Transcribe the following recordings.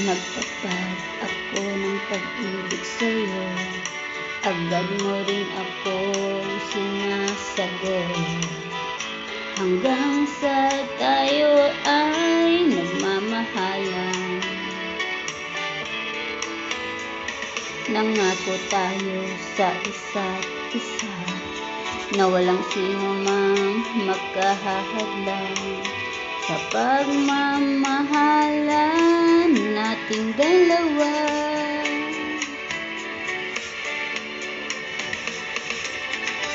Nagtatag ako ng pag-ibig sa'yo, agad mo rin akong sinasagot. Hanggang sa tayo ay nagmamahalan, nangako tayo sa isa't isa na walang sino mang makahahadlang sa pagmamahalan nating dalawa.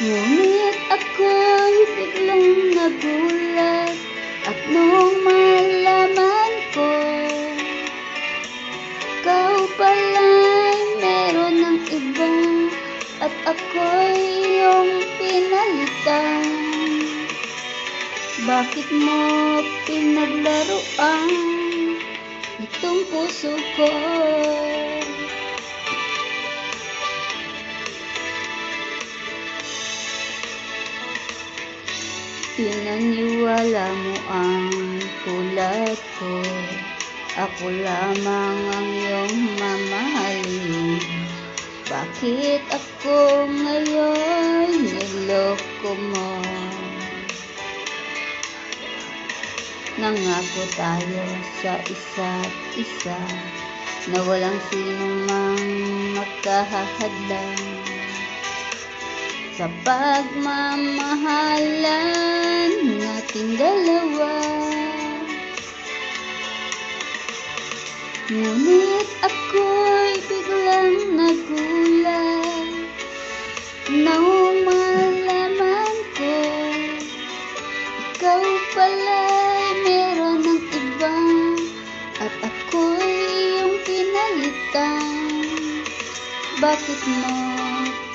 Ngunit ako'y biglang nagulat at nung malaman ko ikaw pala'y meron ng iba at ako'y iyong pinalitan. Bakit mo pinaglaruan itong puso ko? Pinaniwala mo ang tulad ko, ako lamang ang iyong mamahalin. Bakit ako ngayon niloko mo? Nangako tayo sa isa't isa na walang sino mang makahahadlang sa pagmamahalan nating dalawa. Ngunit ako'y biglang nagulat nang malaman ko ikaw pala'y meron ng iba at ako'y iyong pinalitan. Bakit mo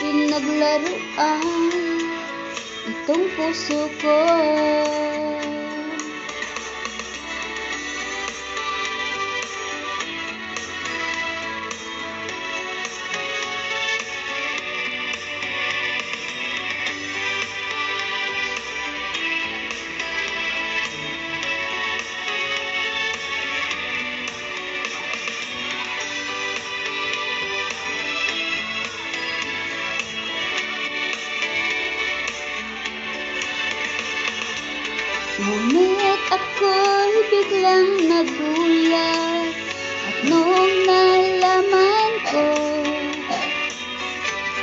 pinaglaruan itong puso ko? Ngunit ako'y biglang nagulat at nung nalaman ko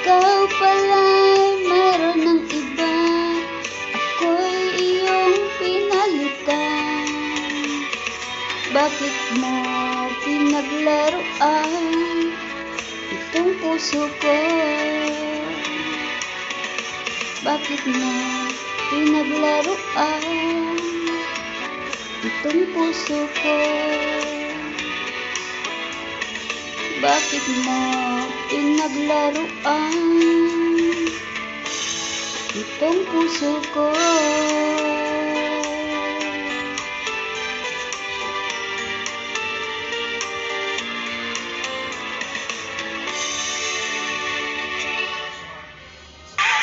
ikaw pala'y mayroon ng iba, ako'y iyong pinalitan. Bakit mo pinaglaruan itong puso ko? Bakit mo pinaglaruan itong puso ko? Bakit mo pinaglaruan itong puso ko?